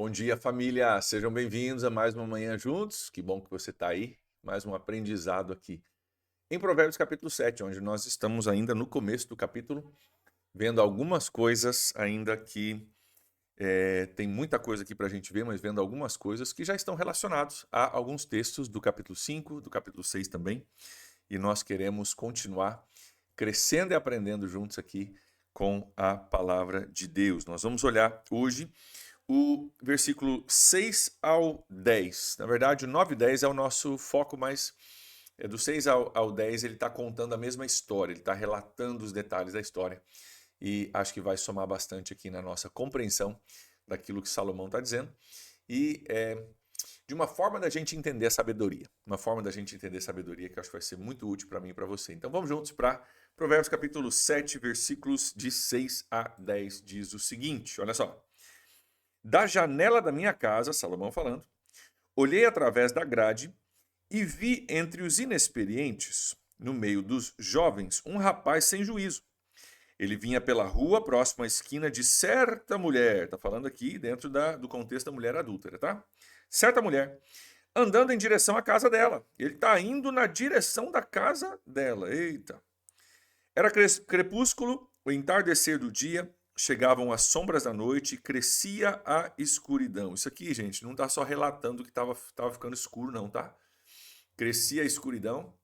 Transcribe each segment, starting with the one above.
Bom dia, família. Sejam bem-vindos a mais uma manhã juntos. Que bom que você está aí. Mais um aprendizado aqui. Em Provérbios capítulo 7, onde nós estamos ainda no começo do capítulo, vendo algumas coisas ainda que tem muita coisa aqui para a gente ver, mas vendo algumas coisas que já estão relacionados a alguns textos do capítulo 5, do capítulo 6 também. E nós queremos continuar crescendo e aprendendo juntos aqui com a palavra de Deus. Nós vamos olhar hoje o versículo 6 ao 10. Na verdade, o 9 e 10 é o nosso foco, mas do 6 ao 10 ele está contando a mesma história, ele está relatando os detalhes da história. E acho que vai somar bastante aqui na nossa compreensão daquilo que Salomão está dizendo. E de uma forma da gente entender a sabedoria. Uma forma da gente entender a sabedoria que eu acho que vai ser muito útil para mim e para você. Então vamos juntos para Provérbios capítulo 7, versículos de 6 a 10. Diz o seguinte, olha só. Da janela da minha casa, Salomão falando, olhei através da grade e vi entre os inexperientes, no meio dos jovens, um rapaz sem juízo. Ele vinha pela rua próximo à esquina de certa mulher, está falando aqui dentro do contexto da mulher adúltera, tá? Certa mulher, andando em direção à casa dela. Ele está indo na direção da casa dela. Eita! Era crepúsculo, o entardecer do dia, chegavam as sombras da noite e crescia a escuridão. Isso aqui, gente, não está só relatando que estava ficando escuro, não, tá? Crescia a escuridão,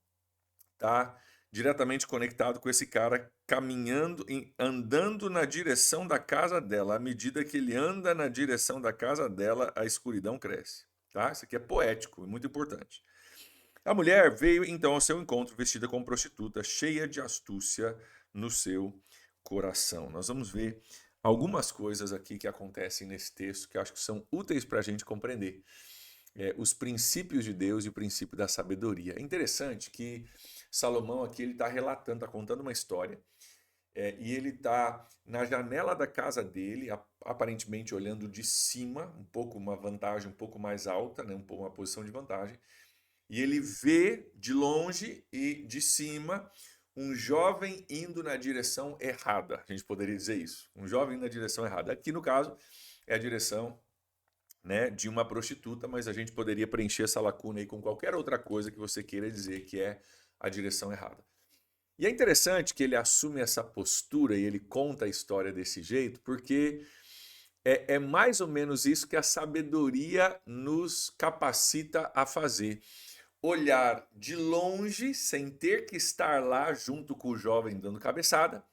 tá diretamente conectado com esse cara caminhando, andando na direção da casa dela. À medida que ele anda na direção da casa dela, a escuridão cresce, tá? Isso aqui é poético, é muito importante. A mulher veio então ao seu encontro vestida como prostituta, cheia de astúcia no seu coração. Nós vamos ver algumas coisas aqui que acontecem nesse texto que eu acho que são úteis para a gente compreender os princípios de Deus e o princípio da sabedoria. É interessante que Salomão aqui ele está relatando, está contando uma história e ele está na janela da casa dele, aparentemente olhando de cima, um pouco uma vantagem um pouco mais alta, né, uma posição de vantagem. E ele vê de longe e de cima um jovem indo na direção errada. A gente poderia dizer isso. Um jovem indo na direção errada. Aqui, no caso, é a direção, né, de uma prostituta, mas a gente poderia preencher essa lacuna aí com qualquer outra coisa que você queira dizer que é a direção errada. E é interessante que ele assume essa postura e ele conta a história desse jeito, porque é mais ou menos isso que a sabedoria nos capacita a fazer. Olhar de longe, sem ter que estar lá junto com o jovem dando cabeçada,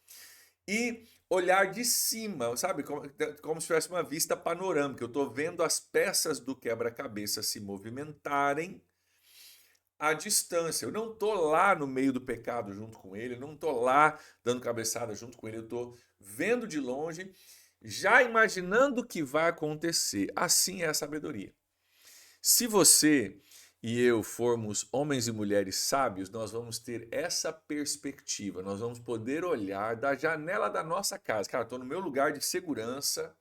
e olhar de cima, sabe? Como se tivesse uma vista panorâmica. Eu estou vendo as peças do quebra-cabeça se movimentarem à distância. Eu não estou lá no meio do pecado junto com ele, eu não estou lá dando cabeçada junto com ele, eu estou vendo de longe, já imaginando o que vai acontecer. Assim é a sabedoria. Se você e eu formos homens e mulheres sábios, nós vamos ter essa perspectiva, nós vamos poder olhar da janela da nossa casa. Cara, estou no meu lugar de segurança,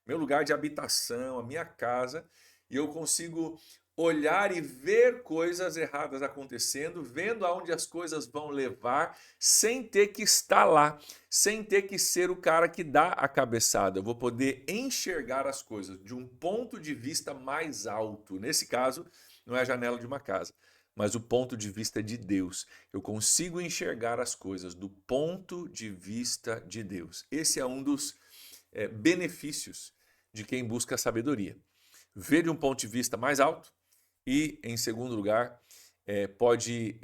meu lugar de habitação, a minha casa, e eu consigo olhar e ver coisas erradas acontecendo, vendo aonde as coisas vão levar, sem ter que estar lá, sem ter que ser o cara que dá a cabeçada. Eu vou poder enxergar as coisas de um ponto de vista mais alto. Nesse caso, não é a janela de uma casa, mas o ponto de vista de Deus. Eu consigo enxergar as coisas do ponto de vista de Deus. Esse é um dos benefícios de quem busca a sabedoria. Ver de um ponto de vista mais alto e, em segundo lugar, pode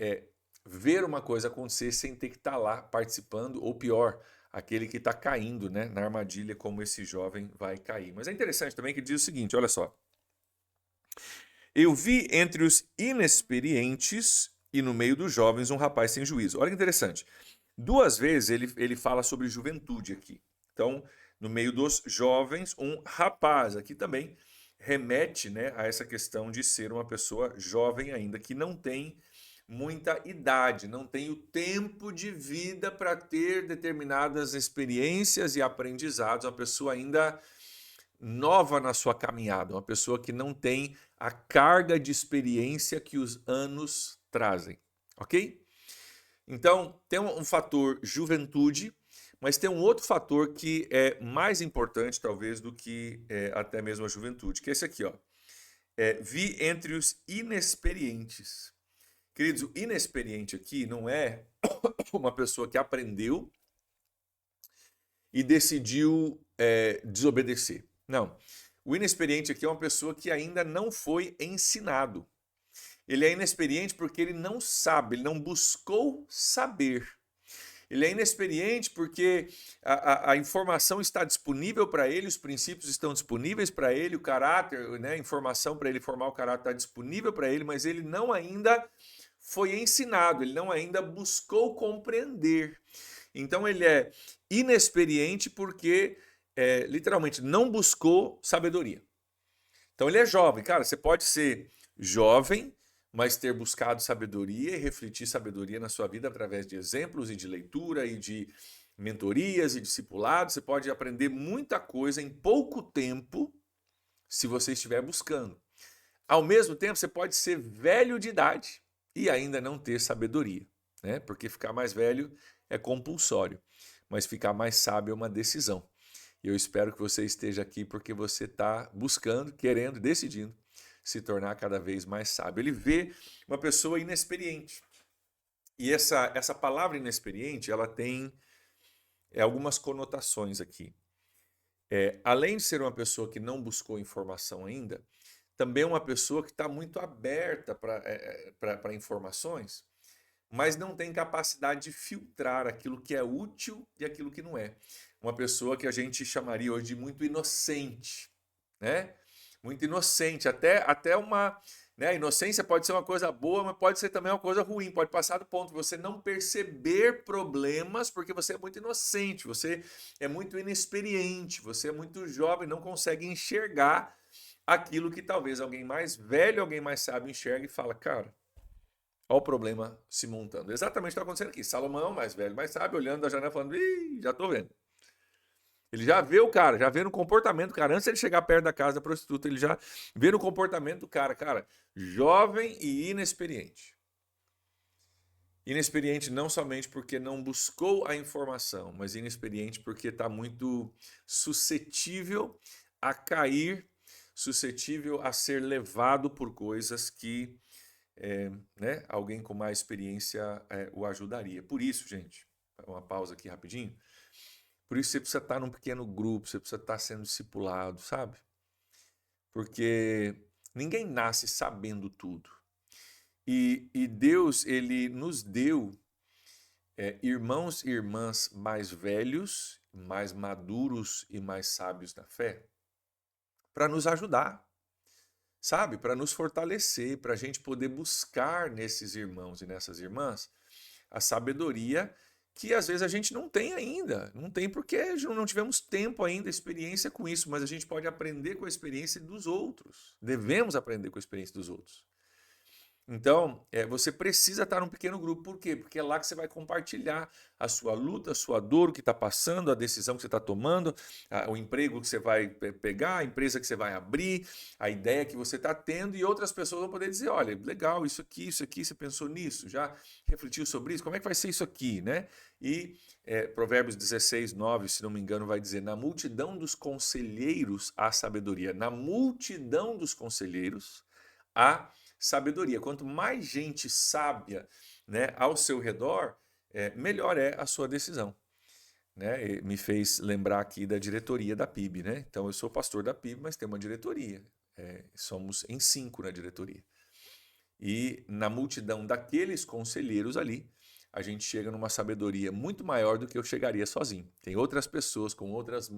ver uma coisa acontecer sem ter que estar lá participando, ou pior, aquele que está caindo, né, na armadilha como esse jovem vai cair. Mas é interessante também que diz o seguinte, olha só. Eu vi entre os inexperientes e no meio dos jovens um rapaz sem juízo. Olha que interessante. Duas vezes ele fala sobre juventude aqui. Então, no meio dos jovens, um rapaz. Aqui também remete, né, a essa questão de ser uma pessoa jovem ainda, que não tem muita idade, não tem o tempo de vida para ter determinadas experiências e aprendizados, uma pessoa ainda nova na sua caminhada, uma pessoa que não tem a carga de experiência que os anos trazem, ok? Então, tem um fator juventude, Mas tem um outro fator que é mais importante, talvez, do que até mesmo a juventude, que é esse aqui, ó. Vi entre os inexperientes. Queridos, o inexperiente aqui não é uma pessoa que aprendeu e decidiu desobedecer. Não. O inexperiente aqui é uma pessoa que ainda não foi ensinado. Ele é inexperiente porque ele não sabe, ele não buscou saber. Ele é inexperiente porque a informação está disponível para ele, os princípios estão disponíveis para ele, o caráter, né, a informação para ele formar o caráter está disponível para ele, mas ele não ainda foi ensinado, ele não ainda buscou compreender. Então ele é inexperiente porque literalmente não buscou sabedoria. Então ele é jovem, cara, você pode ser jovem, mas ter buscado sabedoria e refletir sabedoria na sua vida através de exemplos e de leitura e de mentorias e discipulado. Você pode aprender muita coisa em pouco tempo se você estiver buscando. Ao mesmo tempo, você pode ser velho de idade e ainda não ter sabedoria, né? Porque ficar mais velho é compulsório, mas ficar mais sábio é uma decisão. E eu espero que você esteja aqui porque você está buscando, querendo, decidindo se tornar cada vez mais sábio. Ele vê uma pessoa inexperiente. E essa palavra inexperiente, ela tem algumas conotações aqui. Além de ser uma pessoa que não buscou informação ainda, também é uma pessoa que está muito aberta para informações, mas não tem capacidade de filtrar aquilo que é útil e aquilo que não é. Uma pessoa que a gente chamaria hoje de muito inocente, né? Muito inocente, até uma, né? A inocência pode ser uma coisa boa, mas pode ser também uma coisa ruim, pode passar do ponto de você não perceber problemas porque você é muito inocente, você é muito inexperiente, você é muito jovem, não consegue enxergar aquilo que talvez alguém mais velho, alguém mais sábio enxerga e fala, cara, olha o problema se montando. Exatamente o que está acontecendo aqui. Salomão, mais velho, mais sábio, olhando da janela falando, ih, já estou vendo. Ele já vê o cara, já vê no comportamento do cara. Antes de ele chegar perto da casa da prostituta, ele já vê no comportamento do cara, jovem e inexperiente. Inexperiente não somente porque não buscou a informação, mas inexperiente porque está muito suscetível a cair, suscetível a ser levado por coisas que né, alguém com mais experiência o ajudaria. Por isso, gente, uma pausa aqui rapidinho. Por isso você precisa estar num pequeno grupo, você precisa estar sendo discipulado, sabe? Porque ninguém nasce sabendo tudo. E Deus, ele nos deu irmãos e irmãs mais velhos, mais maduros e mais sábios na fé, para nos ajudar, sabe? Para nos fortalecer, para a gente poder buscar nesses irmãos e nessas irmãs a sabedoria que às vezes a gente não tem ainda. Não tem porque não tivemos tempo ainda, experiência com isso, mas a gente pode aprender com a experiência dos outros. Devemos aprender com a experiência dos outros. Então, você precisa estar num pequeno grupo. Por quê? Porque é lá que você vai compartilhar a sua luta, a sua dor, o que está passando, a decisão que você está tomando, o emprego que você vai pegar, a empresa que você vai abrir, a ideia que você está tendo, e outras pessoas vão poder dizer, olha, legal, isso aqui, você pensou nisso, já refletiu sobre isso, como é que vai ser isso aqui, né? E Provérbios 16, 9, se não me engano, vai dizer, na multidão dos conselheiros há sabedoria. Na multidão dos conselheiros há sabedoria. Quanto mais gente sábia, né, ao seu redor, melhor é a sua decisão. Né? Me fez lembrar aqui da diretoria da PIB. Né? Então, eu sou pastor da PIB, mas tem uma diretoria. Somos em 5 na diretoria. E na multidão daqueles conselheiros ali, a gente chega numa sabedoria muito maior do que eu chegaria sozinho. Tem outras pessoas com outras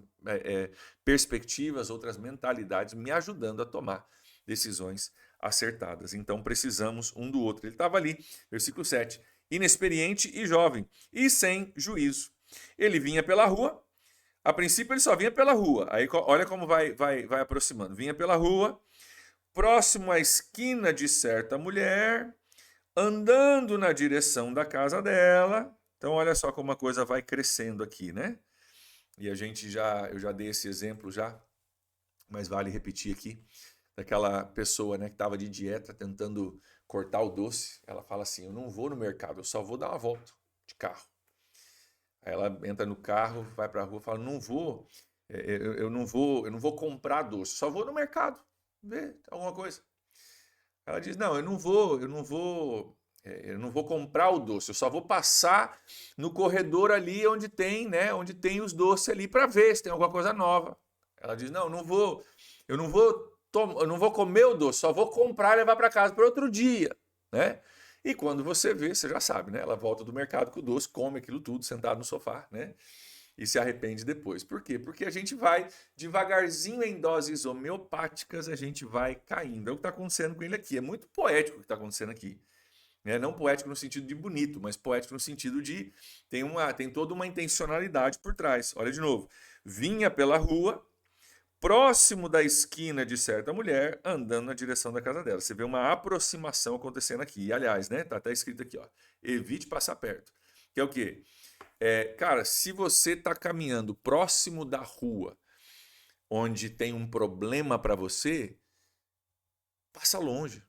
perspectivas, outras mentalidades me ajudando a tomar decisões acertadas. Então precisamos um do outro. Ele estava ali, versículo 7, inexperiente e jovem, e sem juízo. Ele vinha pela rua, a princípio ele só vinha pela rua, aí olha como vai aproximando. Vinha pela rua, próximo à esquina de certa mulher, andando na direção da casa dela. Então olha só como a coisa vai crescendo aqui, né? E eu já dei esse exemplo já, mas vale repetir aqui, daquela pessoa, né, que estava de dieta tentando cortar o doce. Ela fala assim, eu não vou no mercado, eu só vou dar uma volta de carro. Aí ela entra no carro, vai para a rua, fala: não vou, eu não vou comprar doce, só vou no mercado ver alguma coisa. Ela diz: não, eu não vou comprar o doce, eu só vou passar no corredor ali onde tem, né, onde tem os doces ali para ver se tem alguma coisa nova. Ela diz: não, eu não vou comer o doce, só vou comprar e levar para casa para outro dia, né? E quando você vê, você já sabe, né? Ela volta do mercado com o doce, come aquilo tudo sentado no sofá, né? E se arrepende depois. Por quê? Porque a gente vai devagarzinho em doses homeopáticas, a gente vai caindo. É o que está acontecendo com ele aqui. É muito poético o que está acontecendo aqui. Né? Não poético no sentido de bonito, mas poético no sentido de tem toda uma intencionalidade por trás. Olha de novo. Vinha pela rua, próximo da esquina de certa mulher, andando na direção da casa dela. Você vê uma aproximação acontecendo aqui. E, aliás, né? Tá até escrito aqui, ó. Evite passar perto. Que é o quê? Cara, se você está caminhando próximo da rua onde tem um problema para você, passa longe.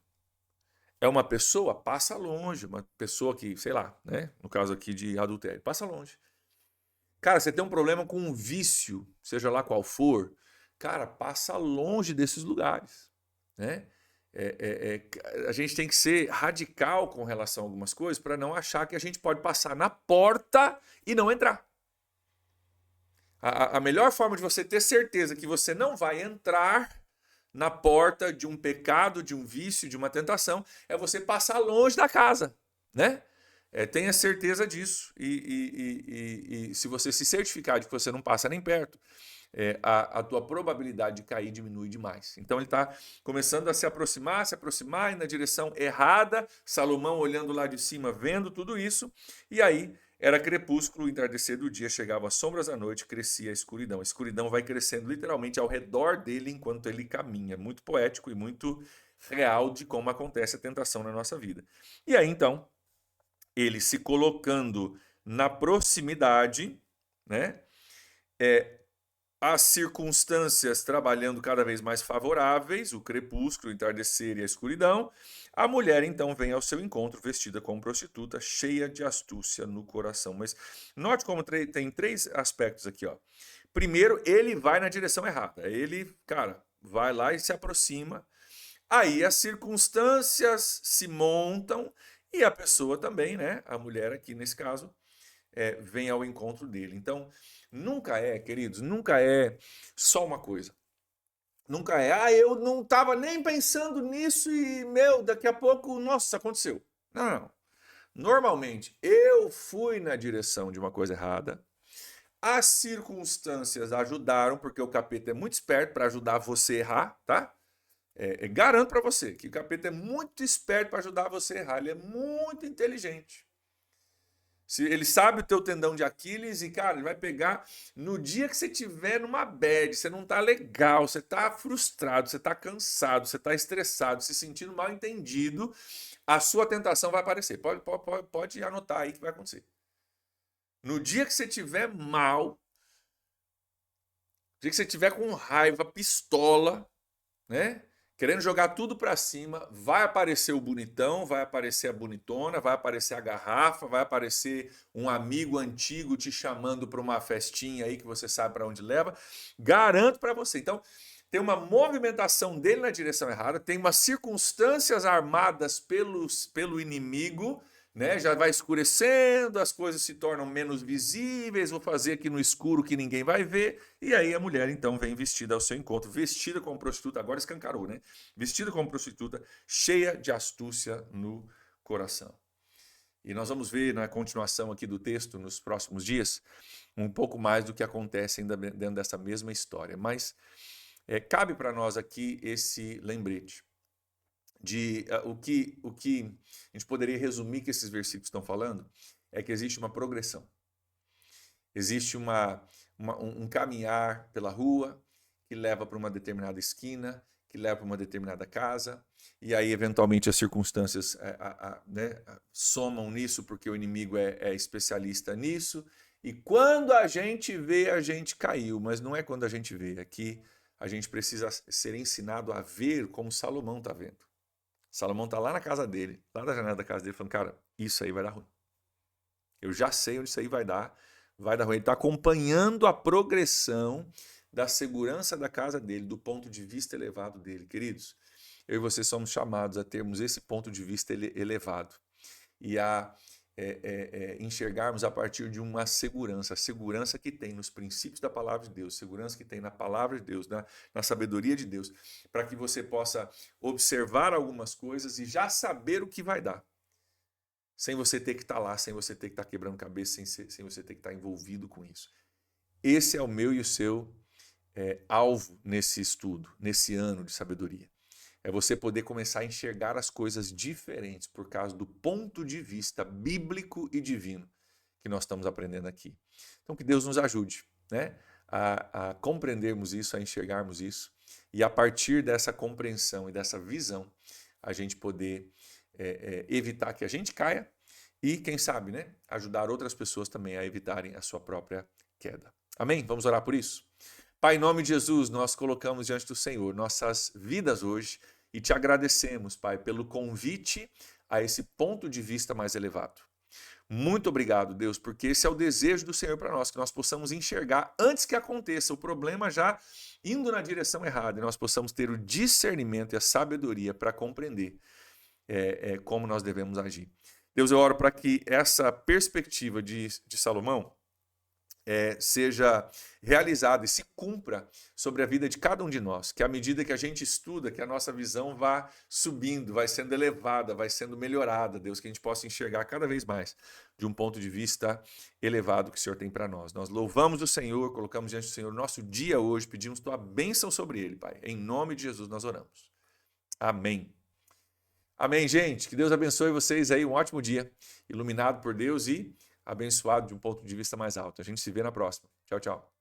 É uma pessoa? Passa longe. Uma pessoa que, sei lá, né? No caso aqui de adultério, passa longe. Cara, você tem um problema com um vício, seja lá qual for, cara, passa longe desses lugares, né? A gente tem que ser radical com relação a algumas coisas para não achar que a gente pode passar na porta e não entrar. A melhor forma de você ter certeza que você não vai entrar na porta de um pecado, de um vício, de uma tentação, é você passar longe da casa, né? Tenha certeza disso. E se você se certificar de que você não passa nem perto, a tua probabilidade de cair diminui demais. Então ele está começando a se aproximar e na direção errada. Salomão olhando lá de cima, vendo tudo isso, e aí era crepúsculo, o entardecer do dia, chegavam as sombras da noite, crescia a escuridão. A escuridão vai crescendo literalmente ao redor dele enquanto ele caminha. Muito poético e muito real de como acontece a tentação na nossa vida. E aí então, ele se colocando na proximidade, né? As circunstâncias trabalhando cada vez mais favoráveis, o crepúsculo, o entardecer e a escuridão, a mulher então vem ao seu encontro vestida como prostituta, cheia de astúcia no coração. Mas note como tem três aspectos aqui, ó. Primeiro, ele vai na direção errada. Ele, cara, vai lá e se aproxima. Aí as circunstâncias se montam e a pessoa também, né? A mulher aqui nesse caso, vem ao encontro dele. Então, queridos, nunca é só uma coisa. Nunca eu não estava nem pensando nisso e, daqui a pouco, nossa, aconteceu. Não, não. Normalmente, eu fui na direção de uma coisa errada, as circunstâncias ajudaram, porque o capeta é muito esperto para ajudar você a errar, tá? Garanto para você que o capeta é muito esperto para ajudar você a errar, ele é muito inteligente. Se ele sabe o teu tendão de Aquiles e, cara, ele vai pegar no dia que você tiver numa bad, você não tá legal, você tá frustrado, você tá cansado, você tá estressado, se sentindo mal entendido, a sua tentação vai aparecer. Pode anotar aí que vai acontecer. No dia que você tiver mal, no dia que você tiver com raiva, pistola, né? Querendo jogar tudo para cima, vai aparecer o bonitão, vai aparecer a bonitona, vai aparecer a garrafa, vai aparecer um amigo antigo te chamando para uma festinha aí que você sabe para onde leva. Garanto para você. Então, tem uma movimentação dele na direção errada, tem umas circunstâncias armadas pelo inimigo, né? Já vai escurecendo, as coisas se tornam menos visíveis, vou fazer aqui no escuro que ninguém vai ver. E aí a mulher então vem vestida ao seu encontro, vestida como prostituta, agora escancarou, né? Vestida como prostituta, cheia de astúcia no coração. E nós vamos ver na continuação aqui do texto, nos próximos dias, um pouco mais do que acontece ainda dentro dessa mesma história. Mas cabe para nós aqui esse lembrete de o que a gente poderia resumir que esses versículos estão falando é que existe uma progressão. Existe um caminhar pela rua que leva para uma determinada esquina, que leva para uma determinada casa, e aí eventualmente as circunstâncias né, somam nisso porque o inimigo é especialista nisso, e quando a gente vê, a gente caiu, mas não é quando a gente vê, aqui a gente precisa ser ensinado a ver como Salomão está vendo. Salomão está lá na casa dele, lá na janela da casa dele, falando, cara, isso aí vai dar ruim. Eu já sei onde isso aí vai dar, vai dar ruim. Ele está acompanhando a progressão da segurança da casa dele, do ponto de vista elevado dele. Queridos, eu e você somos chamados a termos esse ponto de vista elevado e a enxergarmos a partir de uma segurança, a segurança que tem nos princípios da palavra de Deus, segurança que tem na palavra de Deus, na sabedoria de Deus, para que você possa observar algumas coisas e já saber o que vai dar, sem você ter que estar lá, sem você ter que estar quebrando cabeça, sem você ter que estar envolvido com isso. Esse é o meu e o seu alvo nesse estudo, nesse ano de sabedoria. É você poder começar a enxergar as coisas diferentes por causa do ponto de vista bíblico e divino que nós estamos aprendendo aqui. Então, que Deus nos ajude, né, a compreendermos isso, a enxergarmos isso, e a partir dessa compreensão e dessa visão, a gente poder evitar que a gente caia e, quem sabe, né, ajudar outras pessoas também a evitarem a sua própria queda. Amém? Vamos orar por isso? Pai, em nome de Jesus, nós colocamos diante do Senhor nossas vidas hoje e te agradecemos, Pai, pelo convite a esse ponto de vista mais elevado. Muito obrigado, Deus, porque esse é o desejo do Senhor para nós, que nós possamos enxergar antes que aconteça o problema já indo na direção errada e nós possamos ter o discernimento e a sabedoria para compreender como nós devemos agir. Deus, eu oro para que essa perspectiva de Salomão seja realizada e se cumpra sobre a vida de cada um de nós, que à medida que a gente estuda, que a nossa visão vá subindo, vai sendo elevada, vai sendo melhorada, Deus, que a gente possa enxergar cada vez mais de um ponto de vista elevado que o Senhor tem para nós. Nós louvamos o Senhor, colocamos diante do Senhor o nosso dia hoje, pedimos tua bênção sobre ele, Pai. Em nome de Jesus nós oramos. Amém. Amém, gente. Que Deus abençoe vocês aí, um ótimo dia, iluminado por Deus e abençoado de um ponto de vista mais alto. A gente se vê na próxima. Tchau, tchau.